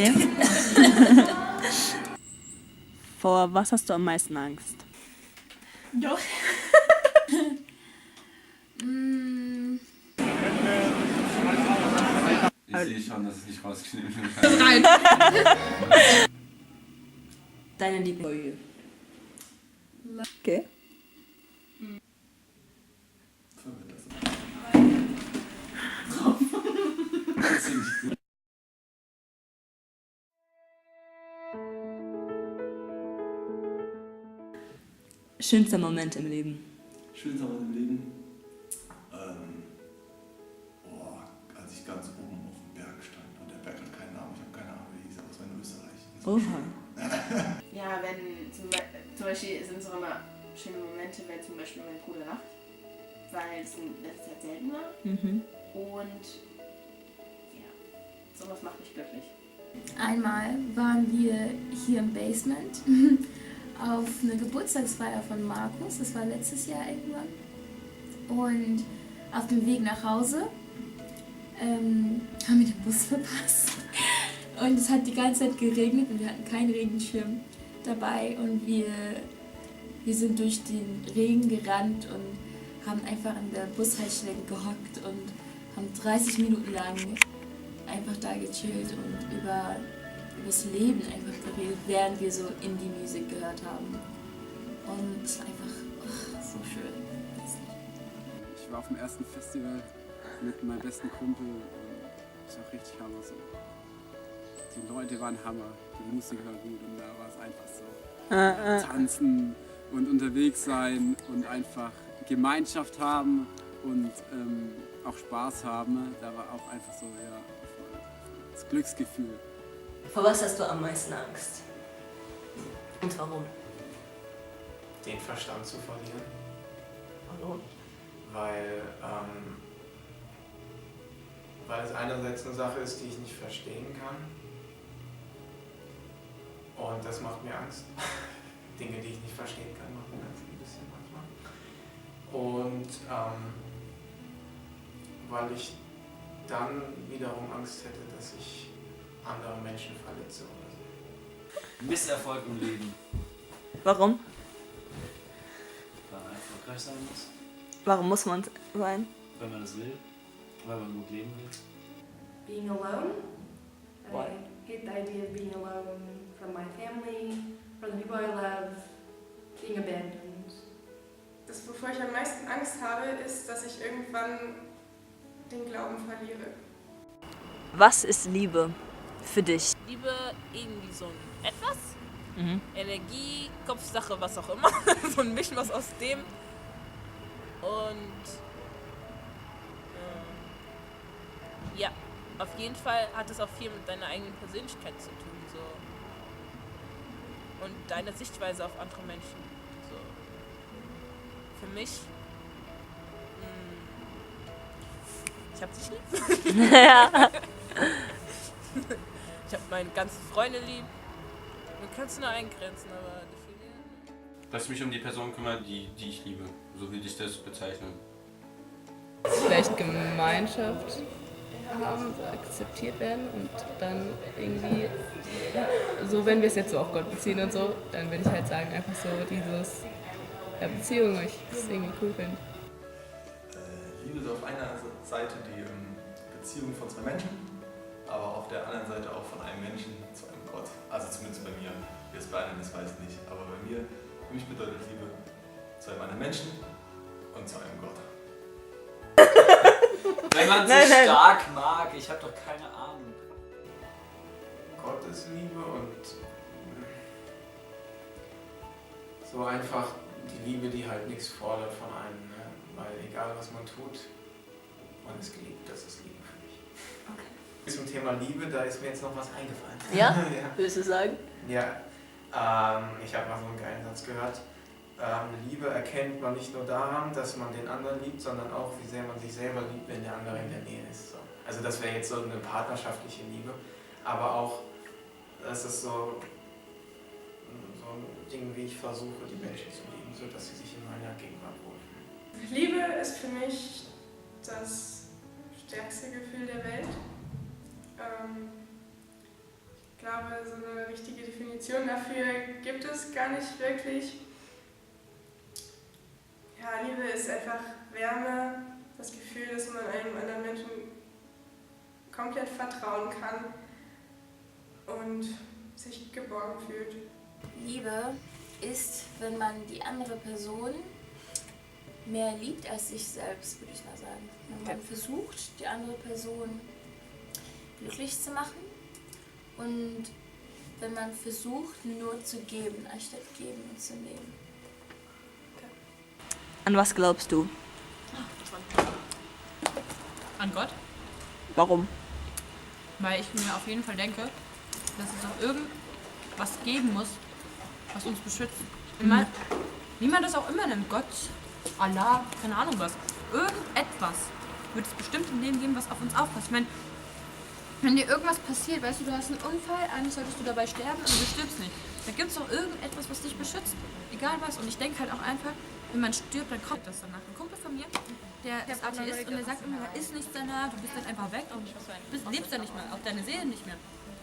Okay. Vor was hast du am meisten Angst? Doch. Ich sehe schon, dass es nicht rausgeschnitten wird. Rein. Deine Lieblingsfolge. Okay. Schönster Moment im Leben. Schönster Moment im Leben? Als ich ganz oben auf dem Berg stand und der Berg hat keinen Namen, ich habe keine Ahnung, wie hieß, aber es war in Österreich. Oha. Ja, wenn zum Beispiel sind es auch immer schöne Momente, wenn zum Beispiel mein Bruder lacht, weil es in letzter Zeit seltener und ja, sowas macht mich glücklich. Einmal waren wir hier im Basement auf eine Geburtstagsfeier von Markus, das war letztes Jahr irgendwann. Und auf dem Weg nach Hause haben wir den Bus verpasst. Und es hat die ganze Zeit geregnet und wir hatten keinen Regenschirm dabei. Und wir sind durch den Regen gerannt und haben einfach in der Bushaltestelle gehockt und haben 30 Minuten lang einfach da gechillt und über das Leben einfach geredet, während wir so Indie-Musik gehört haben. Und es war einfach so schön. Ich war auf dem ersten Festival mit meinem besten Kumpel und es war richtig Hammer so. Die Leute waren Hammer, die Musik war gut und da war es einfach so. Tanzen und unterwegs sein und einfach Gemeinschaft haben und auch Spaß haben. Da war auch einfach so, ja, das Glücksgefühl. Vor was hast du am meisten Angst? Und warum? Den Verstand zu verlieren. Warum? Weil es einerseits eine Sache ist, die ich nicht verstehen kann. Und das macht mir Angst. Dinge, die ich nicht verstehen kann, machen mir Angst ein bisschen manchmal. Und weil ich dann wiederum Angst hätte, dass ich andere Menschen verletze oder so. Misserfolg im Leben. Warum? Weil man erfolgreich sein muss. Warum muss man sein? Weil man es will. Weil man gut leben will. Being alone. Why? I hate the idea of being alone from my family, from the people I love, being abandoned. Das, wovor ich am meisten Angst habe, ist, dass ich irgendwann den Glauben verliere. Was ist Liebe für dich? Liebe irgendwie so ein etwas, Energie, Kopfsache, was auch immer, so ein Mischmasch aus dem und ja, auf jeden Fall hat es auch viel mit deiner eigenen Persönlichkeit zu tun, so, und deiner Sichtweise auf andere Menschen, so. Für mich, ich hab dich lieb. Ja. Ich hab meine ganzen Freunde lieb. Man kann es nur eingrenzen, aber definieren. Dass ich mich um die Person kümmere, die ich liebe. So würde ich das bezeichnen. Vielleicht Gemeinschaft haben, akzeptiert werden und dann irgendwie, so wenn wir es jetzt so auf Gott beziehen und so, dann würde ich halt sagen, einfach so dieses Beziehung, ich das irgendwie cool finde. Liebe ist auf einer Seite die Beziehung von zwei Menschen, aber auf der anderen Seite auch von einem Menschen zu einem Gott. Also zumindest bei mir. Wie es bei anderen ist, weiß ich nicht. Aber bei mir, für mich bedeutet Liebe zu einem anderen Menschen und zu einem Gott. Wenn man sich stark mag, ich habe doch keine Ahnung. Gott ist Liebe und so einfach die Liebe, die halt nichts fordert von einem. Ne? Weil egal was man tut, man ist geliebt, das ist Liebe für mich. Okay. Zum Thema Liebe, da ist mir jetzt noch was eingefallen. Ja? Ja. Willst du sagen? Ja, ich habe mal so einen geilen Satz gehört. Liebe erkennt man nicht nur daran, dass man den anderen liebt, sondern auch, wie sehr man sich selber liebt, wenn der andere in der Nähe ist. So. Also das wäre jetzt so eine partnerschaftliche Liebe, aber auch, das ist so ein Ding, wie ich versuche, die Menschen zu lieben, so dass sie sich in meiner Gegenwart wohlfühlen. Liebe ist für mich das stärkste Gefühl der Welt. glaube, so eine richtige Definition dafür gibt es gar nicht wirklich. Ja, Liebe ist einfach Wärme, das Gefühl, dass man einem anderen Menschen komplett vertrauen kann und sich geborgen fühlt. Liebe ist, wenn man die andere Person mehr liebt als sich selbst, würde ich mal sagen. Wenn man versucht, die andere Person glücklich zu machen und wenn man versucht, nur zu geben, anstatt geben und zu nehmen. An was glaubst du? An Gott? Warum? Weil ich mir auf jeden Fall denke, dass es auch irgendwas geben muss, was uns beschützt. Wie man das auch immer nennt, Gott, Allah, keine Ahnung was. Irgendetwas wird es bestimmt im Leben geben, was auf uns aufpasst. Ich meine, wenn dir irgendwas passiert, weißt du, du hast einen Unfall, eigentlich solltest du dabei sterben und du stirbst nicht. Da gibt es doch irgendetwas, was dich beschützt. Egal was. Und ich denke halt auch einfach, wenn man stirbt, dann kommt das danach. Ein Kumpel von mir, der ist Atheist und der sagt immer, da ist nichts danach, du bist dann einfach weg und lebst dann nicht mehr, auch deine Seele nicht mehr.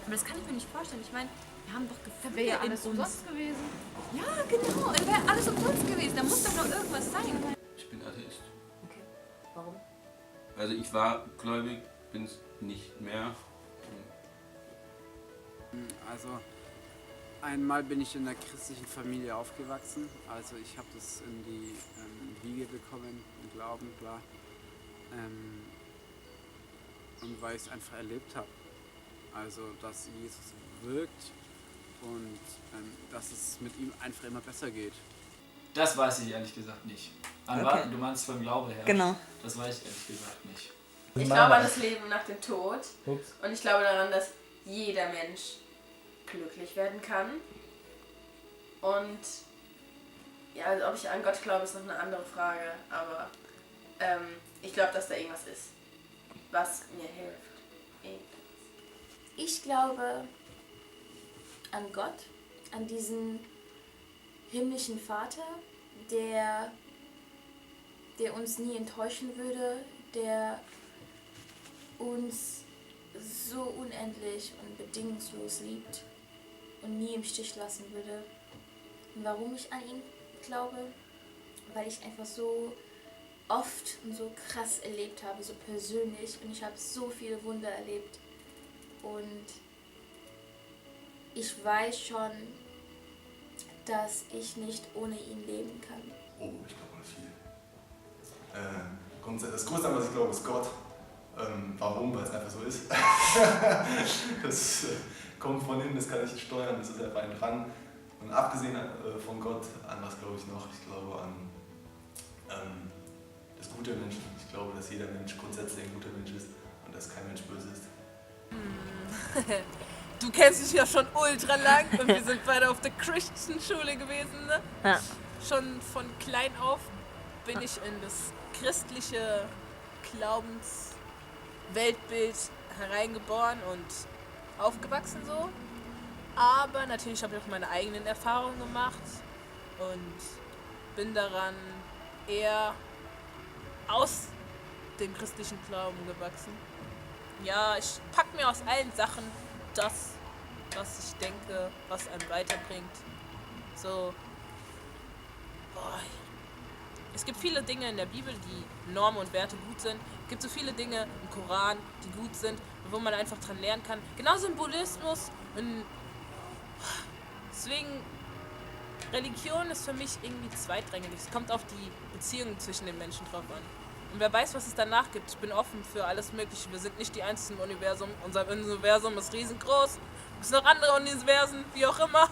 Aber das kann ich mir nicht vorstellen. Ich meine, wir haben doch Gefühle wäre ja alles in uns. umsonst gewesen. Ja, genau. Da wäre alles umsonst gewesen. Da muss doch noch irgendwas sein. Ich bin Atheist. Okay. Warum? Also ich war gläubig, bin es nicht mehr. Also einmal bin ich in einer christlichen Familie aufgewachsen. Also ich habe das in die Wiege bekommen, im Glauben, klar. Und weil ich es einfach erlebt habe. Also dass Jesus wirkt und dass es mit ihm einfach immer besser geht. Das weiß ich ehrlich gesagt nicht. Okay. Du meinst vom Glaube her? Genau. Das weiß ich ehrlich gesagt nicht. Ich glaube an das Leben nach dem Tod. Ups. Und ich glaube daran, dass jeder Mensch glücklich werden kann. Und ja, also ob ich an Gott glaube, ist noch eine andere Frage. Aber ich glaube, dass da irgendwas ist, was mir hilft. Ich glaube an Gott, an diesen himmlischen Vater, der uns nie enttäuschen würde, der uns so unendlich und bedingungslos liebt und nie im Stich lassen würde. Und warum ich an ihn glaube? Weil ich einfach so oft und so krass erlebt habe, so persönlich, und ich habe so viele Wunder erlebt. Und ich weiß schon, dass ich nicht ohne ihn leben kann. Oh, ich glaube viel. Das Größte, was ich glaube, ist Gott. Warum? Weil es einfach so ist. Das kommt von innen, das kann ich nicht steuern, das ist einfach ein dran. Und abgesehen von Gott, an was glaube ich noch? Ich glaube an das Gute im Menschen. Ich glaube, dass jeder Mensch grundsätzlich ein guter Mensch ist und dass kein Mensch böse ist. Du kennst mich ja schon ultra lang und wir sind beide auf der Christian-Schule gewesen. Ne? Ja. Schon von klein auf bin ich in das christliche Glaubensweltbild hereingeboren und aufgewachsen so. Aber natürlich habe ich auch meine eigenen Erfahrungen gemacht und bin daran eher aus dem christlichen Glauben gewachsen. Ja, ich packe mir aus allen Sachen das, was ich denke, was einem weiterbringt. So, es gibt viele Dinge in der Bibel, die Normen und Werte gut sind. Es gibt so viele Dinge im Koran, die gut sind, wo man einfach dran lernen kann. Genauso im Buddhismus. Und deswegen, Religion ist für mich irgendwie zweitrangig. Es kommt auf die Beziehungen zwischen den Menschen drauf an. Und wer weiß, was es danach gibt. Ich bin offen für alles Mögliche. Wir sind nicht die einzigen im Universum. Unser Universum ist riesengroß. Es gibt noch andere Universen, wie auch immer.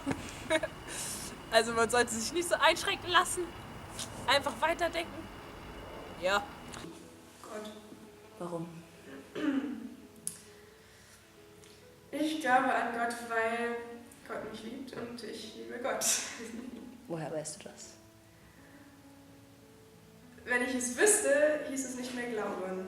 Also man sollte sich nicht so einschränken lassen. Einfach weiterdenken. Ja. Gott. Warum? Ich glaube an Gott, weil Gott mich liebt und ich liebe Gott. Woher weißt du das? Wenn ich es wüsste, hieß es nicht mehr Glauben.